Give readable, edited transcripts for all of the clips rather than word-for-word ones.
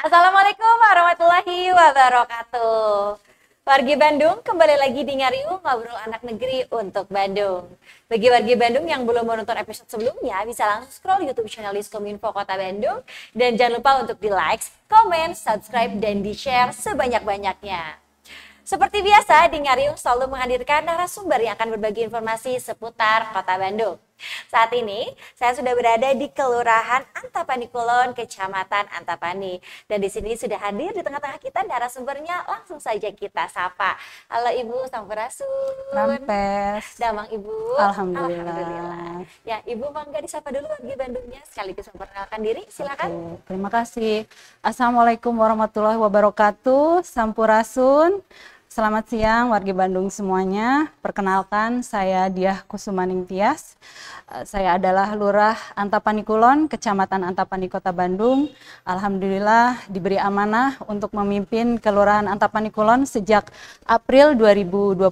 Assalamualaikum warahmatullahi wabarakatuh. Wargi Bandung, kembali lagi di Ngariung Ngobrol Anak Negeri untuk Bandung. Bagi wargi Bandung yang belum menonton episode sebelumnya, bisa langsung scroll YouTube channel Diskominfo Kota Bandung. Dan jangan lupa untuk di-like, komen, subscribe, dan di-share sebanyak-banyaknya. Seperti biasa, di Ngariung selalu menghadirkan narasumber yang akan berbagi informasi seputar Kota Bandung. Saat ini, saya sudah berada di Kelurahan Antapani Kulon, Kecamatan Antapani. Dan di sini sudah hadir di tengah-tengah kita narasumbernya, langsung saja kita sapa. Halo Ibu Sampurasun. Rampes. Damang Ibu. Alhamdulillah. Ya, Ibu mangga disapa dulu wargi Bandungnya, sekaligus memperkenalkan diri, silakan. Terima kasih. Assalamualaikum warahmatullahi wabarakatuh. Sampurasun. Selamat siang wargi Bandung semuanya. Perkenalkan, saya Diah Kusumaning Tias. Saya adalah Lurah Antapani Kulon, Kecamatan Antapani, Kota Bandung. Alhamdulillah diberi amanah untuk memimpin Kelurahan Antapani Kulon sejak April 2022.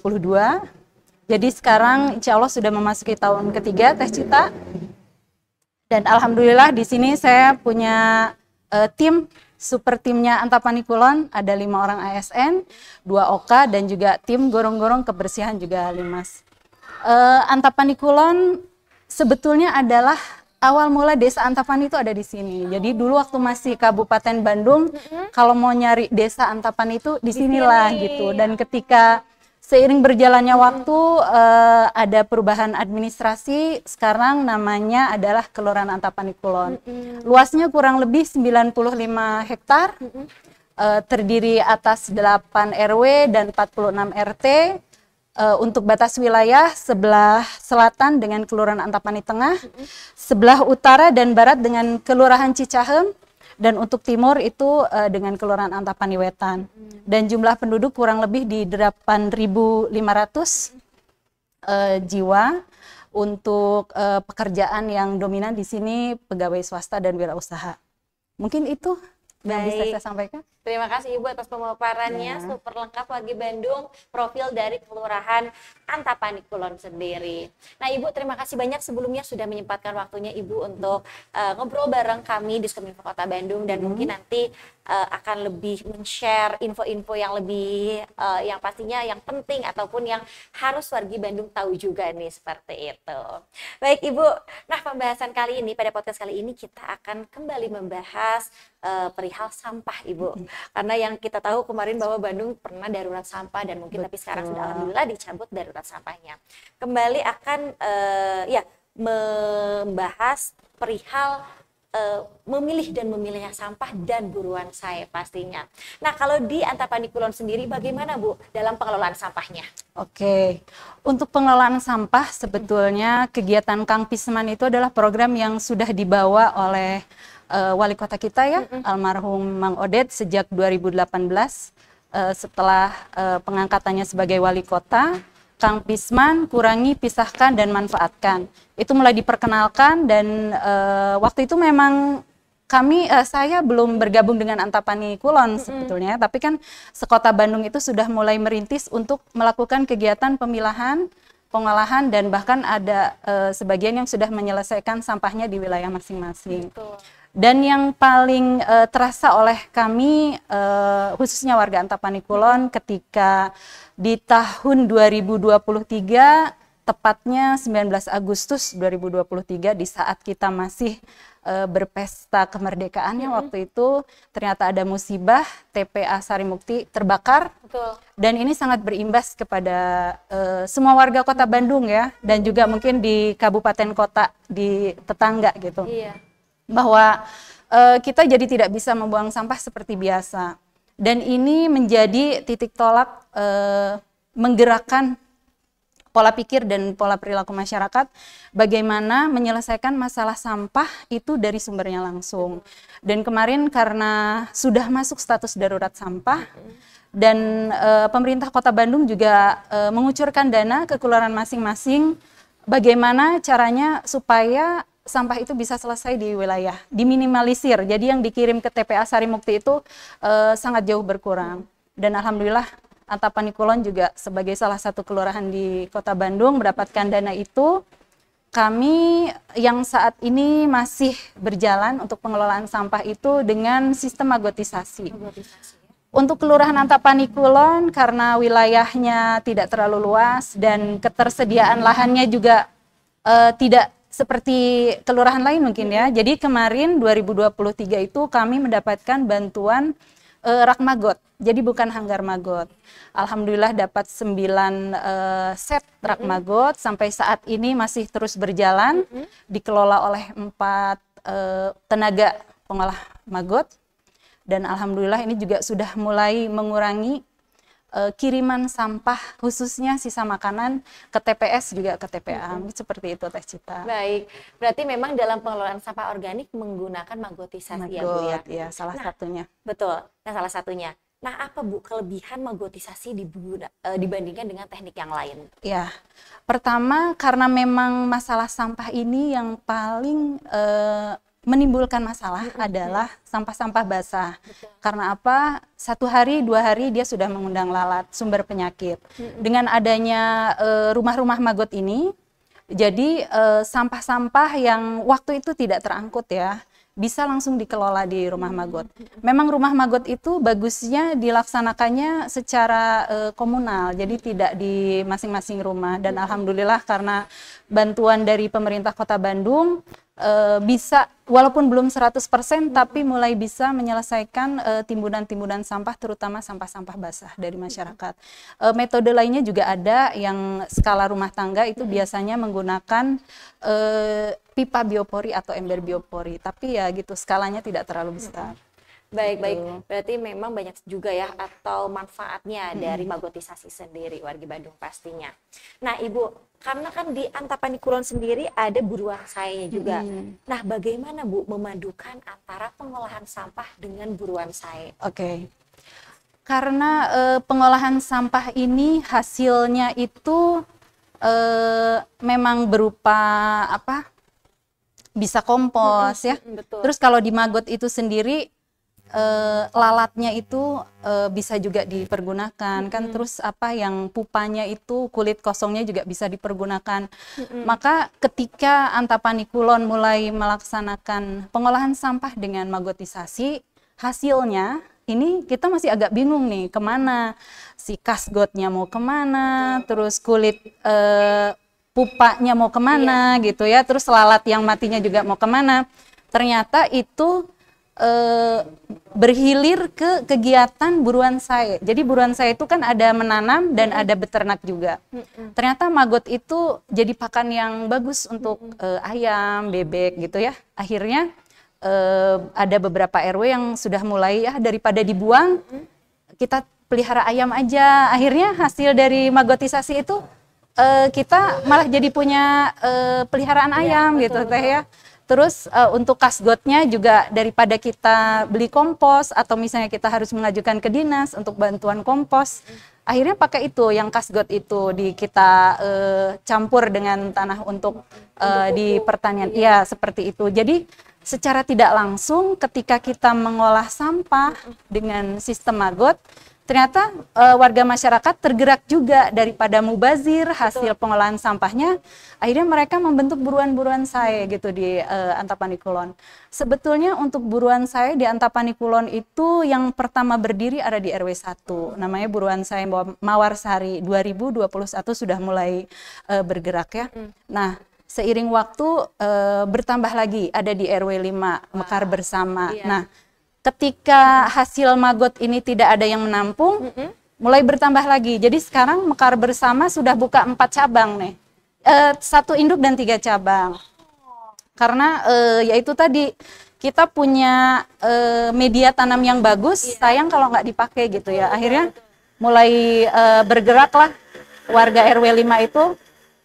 Jadi sekarang insya Allah sudah memasuki tahun ketiga Teh Cita. Dan alhamdulillah di sini saya punya tim. Super timnya Antapani Kulon ada 5 orang ASN, 2 OK dan juga tim gorong-gorong kebersihan juga 5. Antapani Kulon sebetulnya adalah awal mula desa Antapani itu ada di sini. Jadi dulu waktu masih Kabupaten Bandung, kalau mau nyari desa Antapani itu di sinilah gitu. Dan ketika seiring berjalannya waktu ada perubahan administrasi, sekarang namanya adalah Kelurahan Antapani Kulon. Luasnya kurang lebih 95 hektar, terdiri atas 8 RW dan 46 RT. Untuk batas wilayah sebelah selatan dengan Kelurahan Antapani Tengah, sebelah utara dan barat dengan Kelurahan Cicahem, dan untuk timur itu dengan Kelurahan Antapani Wetan. Dan jumlah penduduk kurang lebih di 8.500 jiwa. Untuk pekerjaan yang dominan di sini pegawai swasta dan wirausaha. Mungkin itu yang bisa saya sampaikan. Terima kasih Ibu atas pemaparannya, super lengkap wargi Bandung, profil dari Kelurahan Antapani Kulon sendiri. Nah Ibu, terima kasih banyak sebelumnya sudah menyempatkan waktunya Ibu untuk ngobrol bareng kami di Diskominfo Kota Bandung, dan mungkin nanti akan lebih men-share info-info yang lebih yang pastinya yang penting ataupun yang harus wargi Bandung tahu juga nih, seperti itu. Baik Ibu, nah pembahasan kali ini, pada podcast kali ini kita akan kembali membahas perihal sampah Ibu. Karena yang kita tahu kemarin bahwa Bandung pernah darurat sampah dan mungkin tapi sekarang sudah alhamdulillah dicabut darurat sampahnya. Kembali akan membahas perihal memilih dan memilihnya sampah dan buruan saya pastinya. Nah kalau di Antapani Kulon sendiri bagaimana Bu dalam pengelolaan sampahnya? Oke, untuk pengelolaan sampah sebetulnya kegiatan Kang Pisman itu adalah program yang sudah dibawa oleh wali kota kita ya, almarhum Mang Odet sejak 2018. Setelah pengangkatannya sebagai wali kota, Kang Pisman kurangi, pisahkan, dan manfaatkan. Itu mulai diperkenalkan dan waktu itu memang saya belum bergabung dengan Antapani Kulon sebetulnya, tapi kan sekota Bandung itu sudah mulai merintis untuk melakukan kegiatan pemilahan, pengolahan, dan bahkan ada sebagian yang sudah menyelesaikan sampahnya di wilayah masing-masing. Dan yang paling terasa oleh kami, khususnya warga Antapani Kulon, ketika di tahun 2023, tepatnya 19 Agustus 2023, di saat kita masih berpesta kemerdekaannya waktu itu, ternyata ada musibah, TPA Sarimukti terbakar. Betul. Dan ini sangat berimbas kepada semua warga kota Bandung ya, dan juga mungkin di kabupaten kota di tetangga gitu. Iya. Bahwa kita jadi tidak bisa membuang sampah seperti biasa. Dan ini menjadi titik tolak menggerakkan pola pikir dan pola perilaku masyarakat, bagaimana menyelesaikan masalah sampah itu dari sumbernya langsung. Dan kemarin karena sudah masuk status darurat sampah, dan pemerintah Kota Bandung juga mengucurkan dana ke kelurahan masing-masing, bagaimana caranya supaya sampah itu bisa selesai di wilayah, diminimalisir. Jadi yang dikirim ke TPA Sarimukti itu sangat jauh berkurang. Dan alhamdulillah Antapani Kulon juga sebagai salah satu kelurahan di Kota Bandung mendapatkan dana itu. Kami yang saat ini masih berjalan untuk pengelolaan sampah itu dengan sistem magotisasi. Untuk Kelurahan Antapani Kulon, karena wilayahnya tidak terlalu luas dan ketersediaan lahannya juga tidak seperti kelurahan lain mungkin ya. Jadi kemarin 2023 itu kami mendapatkan bantuan rak magot. Jadi bukan hanggar magot. Alhamdulillah dapat 9 set rak magot. Sampai saat ini masih terus berjalan. Dikelola oleh 4 tenaga pengolah magot. Dan alhamdulillah ini juga sudah mulai mengurangi kiriman sampah, khususnya sisa makanan ke TPS juga ke TPA. Seperti itu Teh Cita. Baik, berarti memang dalam pengelolaan sampah organik menggunakan magotisasi ya Bu ya? Ya, salah satunya. Betul, nah salah satunya. Nah apa Bu kelebihan magotisasi dibandingkan dengan teknik yang lain? Ya, pertama karena memang masalah sampah ini yang paling menimbulkan masalah adalah sampah-sampah basah. Karena apa? 1 hari, 2 hari dia sudah mengundang lalat, sumber penyakit. Dengan adanya rumah-rumah magot ini, jadi sampah-sampah yang waktu itu tidak terangkut ya, bisa langsung dikelola di rumah magot. Memang rumah magot itu bagusnya dilaksanakannya secara komunal, jadi tidak di masing-masing rumah. Dan alhamdulillah karena bantuan dari pemerintah Kota Bandung, bisa walaupun belum 100% tapi mulai bisa menyelesaikan timbunan-timbunan sampah, terutama sampah-sampah basah dari masyarakat. Metode lainnya juga ada yang skala rumah tangga itu biasanya menggunakan pipa biopori atau ember biopori, tapi ya gitu skalanya tidak terlalu besar. Baik. Berarti memang banyak juga ya atau manfaatnya dari magotisasi sendiri warga Bandung pastinya. Nah Ibu, karena kan di Antapani Kulon sendiri ada buruan sayanya juga. Nah bagaimana Bu memadukan antara pengolahan sampah dengan buruan sae? Oke. Karena pengolahan sampah ini hasilnya itu memang berupa apa? Bisa kompos ya. Betul. Terus kalau di magot itu sendiri lalatnya itu bisa juga dipergunakan kan, terus apa yang pupanya itu kulit kosongnya juga bisa dipergunakan. Maka ketika Antapani Kulon mulai melaksanakan pengolahan sampah dengan magotisasi, hasilnya ini kita masih agak bingung nih kemana si kasgotnya mau kemana, terus kulit pupanya mau kemana gitu ya, terus lalat yang matinya juga mau kemana. Ternyata itu berhilir ke kegiatan buruan sae. Jadi buruan sae itu kan ada menanam dan ada beternak juga. Ternyata magot itu jadi pakan yang bagus untuk ayam, bebek gitu ya. Akhirnya ada beberapa RW yang sudah mulai ya daripada dibuang, kita pelihara ayam aja. Akhirnya hasil dari magotisasi itu kita malah jadi punya peliharaan ayam gitu Teh ya. Terus untuk kasgotnya juga daripada kita beli kompos atau misalnya kita harus mengajukan ke dinas untuk bantuan kompos, akhirnya pakai itu yang kasgot itu kita campur dengan tanah untuk di pertanian. Ya seperti itu. Jadi secara tidak langsung ketika kita mengolah sampah dengan sistem magot, ternyata warga masyarakat tergerak juga daripada mubazir hasil pengolahan sampahnya, akhirnya mereka membentuk buruan-buruan sae gitu di Antapani Kulon. Sebetulnya untuk buruan sae di Antapani Kulon itu yang pertama berdiri ada di RW 1, namanya buruan sae Mawarsari. 2021 sudah mulai bergerak ya. Nah, seiring waktu bertambah lagi ada di RW 5 Mekar Bersama. Nah, ketika hasil magot ini tidak ada yang menampung, mulai bertambah lagi. Jadi sekarang Mekar Bersama sudah buka 4 cabang nih, 1 induk dan 3 cabang. Karena yaitu tadi kita punya media tanam yang bagus, sayang kalau nggak dipakai gitu ya. Akhirnya mulai bergeraklah warga RW 5 itu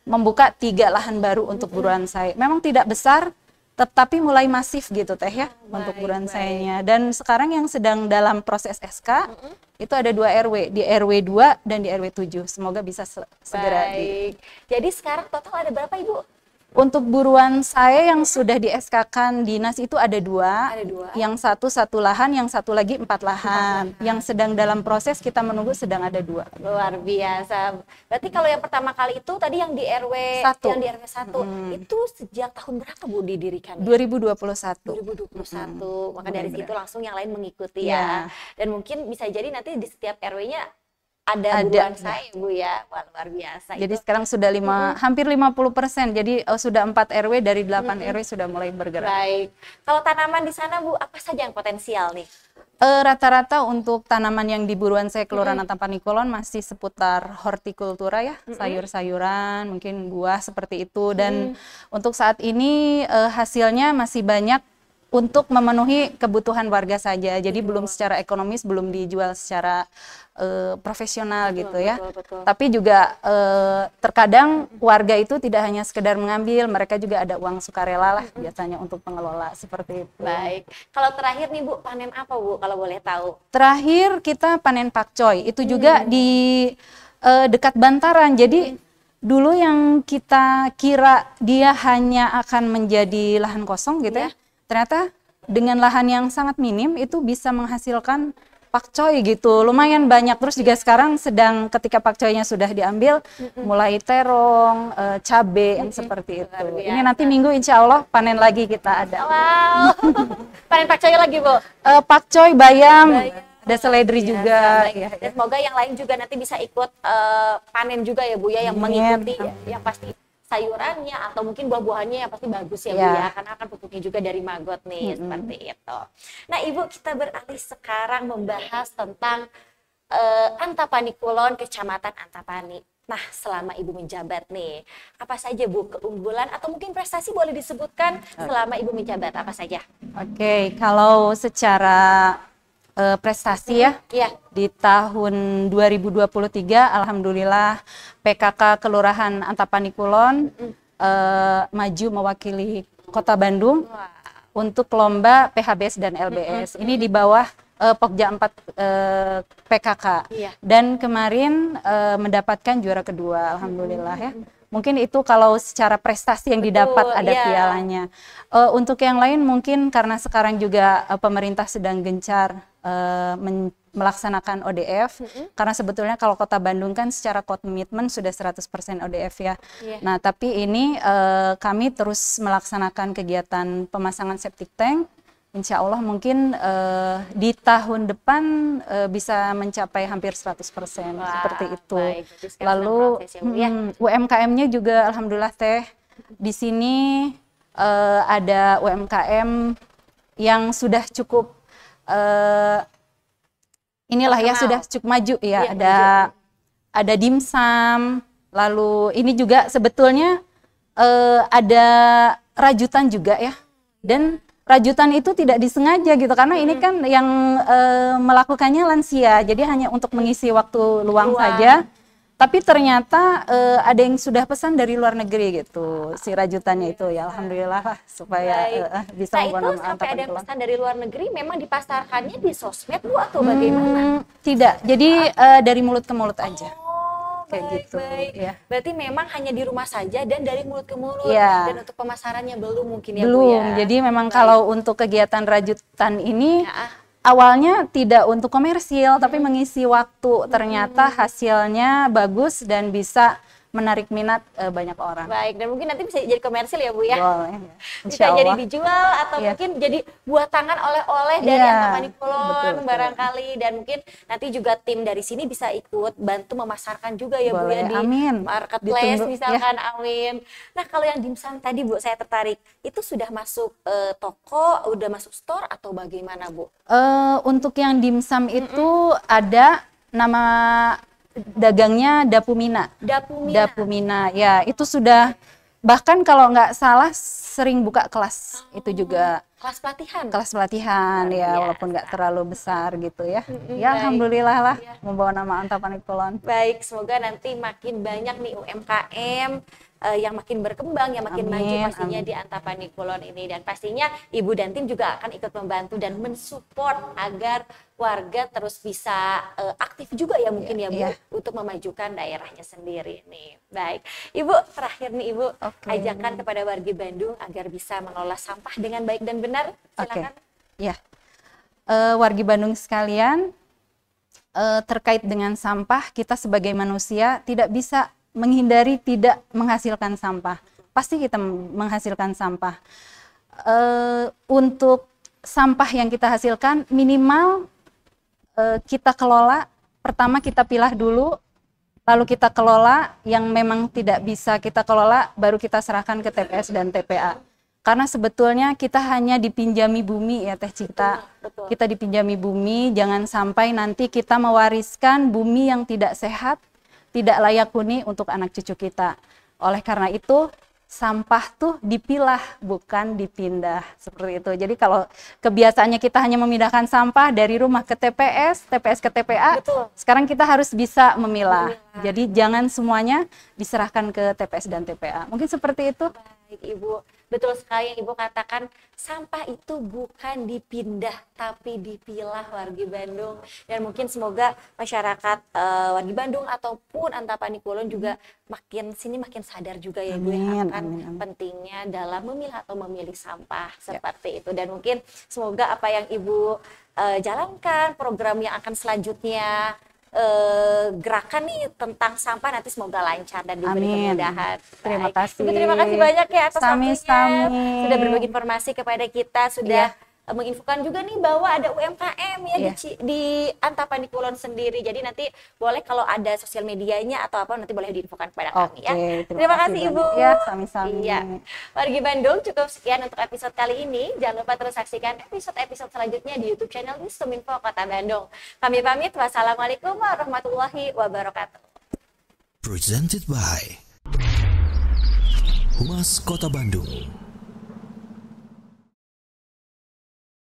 membuka 3 lahan baru untuk buruan sae. Memang tidak besar, tetapi mulai masif gitu Teh ya untuk buruan saenya. Dan sekarang yang sedang dalam proses SK itu ada 2 RW, di RW 2 dan di RW 7. Semoga bisa segera Jadi sekarang total ada berapa Ibu? Untuk buruan saya yang sudah di SK-kan dinas itu ada dua. Ada dua. Yang satu lahan, yang satu lagi 4 lahan. Yang sedang dalam proses kita menunggu sedang ada 2. Luar biasa. Berarti kalau yang pertama kali itu tadi yang di RW 1. yang di RW 1 itu sejak tahun berapa Bu didirikan? 2021. 2021. Maka dari situ langsung yang lain mengikuti Ya. ya. Dan mungkin bisa jadi nanti di setiap RW-nya ada buruan saya Bu ya. Wah, luar biasa. Jadi itu. sekarang sudah hampir 50%. Jadi sudah 4 RW dari 8 RW sudah mulai bergerak. Baik. Kalau tanaman di sana Bu, apa saja yang potensial nih? Rata-rata untuk tanaman yang di buruan saya Kelurahan Antapani Kulon masih seputar hortikultura ya, sayur-sayuran, mungkin buah seperti itu. Dan untuk saat ini hasilnya masih banyak untuk memenuhi kebutuhan warga saja. Jadi belum secara ekonomis, belum dijual secara profesional gitu ya. Betul. Tapi juga terkadang warga itu tidak hanya sekedar mengambil, mereka juga ada uang sukarela lah biasanya untuk pengelola seperti itu. Baik. Kalau terakhir nih Bu, panen apa Bu kalau boleh tahu? Terakhir kita panen pakcoy, itu juga di dekat Bantaran. Jadi dulu yang kita kira dia hanya akan menjadi lahan kosong gitu ya, ternyata dengan lahan yang sangat minim itu bisa menghasilkan pakcoy gitu, lumayan banyak. Terus juga sekarang sedang ketika pakcoynya sudah diambil, mulai terong, cabe yang seperti itu. Ini nanti minggu insya Allah panen lagi kita ada. Wow. Panen pakcoy lagi Bu? Pakcoy, bayam, ada seledri juga. Ya. Dan semoga yang lain juga nanti bisa ikut panen juga ya Bu ya, yang mengikuti yang pasti sayurannya atau mungkin buah-buahannya yang pasti bagus ya Bu ya, karena kan pupuknya juga dari Magot nih, seperti itu. Nah Ibu, kita beralih sekarang membahas tentang Antapani Kulon, Kecamatan Antapani. Nah, selama Ibu menjabat nih, apa saja Bu keunggulan atau mungkin prestasi boleh disebutkan selama Ibu menjabat, apa saja? Oke, kalau secara prestasi ya, di tahun 2023 alhamdulillah PKK Kelurahan Antapani Kulon maju mewakili Kota Bandung untuk lomba PHBS dan LBS. Ini di bawah Pokja 4 PKK. Dan kemarin mendapatkan juara kedua alhamdulillah ya. Mungkin itu kalau secara prestasi yang didapat ada pialanya. Untuk yang lain mungkin karena sekarang juga pemerintah sedang gencar melaksanakan ODF, karena sebetulnya kalau Kota Bandung kan secara komitmen sudah 100% ODF ya. Nah tapi ini kami terus melaksanakan kegiatan pemasangan septic tank. Insya Allah mungkin di tahun depan bisa mencapai hampir 100%. Seperti itu. Lalu UMKM-nya juga alhamdulillah Teh, di sini ada UMKM yang sudah cukup inilah ya, sudah cukup maju ya. Ada dimsum, lalu ini juga sebetulnya ada rajutan juga ya. Dan rajutan itu tidak disengaja gitu, karena ini kan yang melakukannya lansia, jadi hanya untuk mengisi waktu luang saja. Tapi ternyata ada yang sudah pesan dari luar negeri gitu, si rajutannya itu ya, alhamdulillah lah supaya bisa membawa nama Antapani Kulon. Sampai ada yang pesan dari luar negeri, memang dipasarkannya di sosmed Bu atau bagaimana? Tidak, jadi dari mulut ke mulut aja. Kayak gitu. Ya. Berarti memang hanya di rumah saja dan dari mulut ke mulut. Dan untuk pemasarannya belum mungkin ya belum. Bu ya. Jadi memang kalau untuk kegiatan rajutan ini awalnya tidak untuk komersil, tapi mengisi waktu. Ternyata hasilnya bagus dan bisa menarik minat banyak orang. Baik, dan mungkin nanti bisa jadi komersil ya Bu ya. Boleh, ya. Bisa jadi dijual atau mungkin jadi buah tangan oleh-oleh dari Antapani Kulon barangkali, dan mungkin nanti juga tim dari sini bisa ikut bantu memasarkan juga ya Bu ya di marketplace misalkan. Amin. Nah kalau yang dimsum tadi Bu, saya tertarik, itu sudah masuk toko, udah masuk store atau bagaimana Bu? Untuk yang dimsum itu ada nama dagangnya Dapumina. Dapumina ya, itu sudah, bahkan kalau nggak salah sering buka kelas. Itu juga kelas pelatihan ya, walaupun nggak terlalu besar gitu ya. Ya alhamdulillah lah membawa nama Antapani Kulon. Baik, semoga nanti makin banyak nih UMKM yang makin berkembang, yang makin maju Amin, pastinya amin. di Antapani Kulon ini, dan pastinya Ibu dan tim juga akan ikut membantu dan mensupport agar warga terus bisa aktif juga ya mungkin ya Bu Iya. untuk memajukan daerahnya sendiri nih. Baik, Ibu terakhir nih Ibu, Oke. ajakan kepada warga Bandung agar bisa mengelola sampah dengan baik dan benar. Silakan. Ya, wargi Bandung sekalian, terkait dengan sampah, kita sebagai manusia tidak bisa menghindari tidak menghasilkan sampah. Pasti kita menghasilkan sampah. Untuk sampah yang kita hasilkan, minimal kita kelola. Pertama kita pilah dulu, lalu kita kelola. Yang memang tidak bisa kita kelola, baru kita serahkan ke TPS dan TPA. Karena sebetulnya kita hanya dipinjami bumi ya Teh Cita. Betul. Kita dipinjami bumi, jangan sampai nanti kita mewariskan bumi yang tidak sehat, tidak layak huni untuk anak cucu kita. Oleh karena itu, sampah tuh dipilah, bukan dipindah. Seperti itu. Jadi kalau kebiasaannya kita hanya memindahkan sampah dari rumah ke TPS, TPS ke TPA, Betul. sekarang kita harus bisa memilah. Jadi jangan semuanya diserahkan ke TPS dan TPA. Mungkin seperti itu. Baik Ibu, betul sekali yang Ibu katakan, sampah itu bukan dipindah tapi dipilah wargi Bandung. Dan mungkin semoga masyarakat wargi Bandung ataupun Antapani Kulon juga makin sadar juga ya Bu Amin, akan amin, amin. pentingnya dalam memilah atau memilih sampah seperti itu. Dan mungkin semoga apa yang Ibu jalankan, program yang akan selanjutnya gerakan nih tentang sampah nanti semoga lancar dan diberi Amin. kemudahan. Terima Baik. kasih. Ibu, terima kasih banyak ya atas waktunya. Sami-sami. Sudah berbagi informasi kepada kita, sudah Iya. menginfokan juga nih bahwa ada UMKM ya Iya. di Antapani Kulon sendiri. Jadi nanti boleh kalau ada sosial medianya atau apa nanti boleh diinfokan kepada kami ya. Oke, Terima kasih Ibu. banyak. Ya, sami-sami. Iya. Wargi Bandung, cukup sekian untuk episode kali ini. Jangan lupa terus saksikan episode-episode selanjutnya di YouTube channel Newstuminfo Kota Bandung. Kami pamit. Wassalamualaikum warahmatullahi wabarakatuh. Presented by Humas Kota Bandung.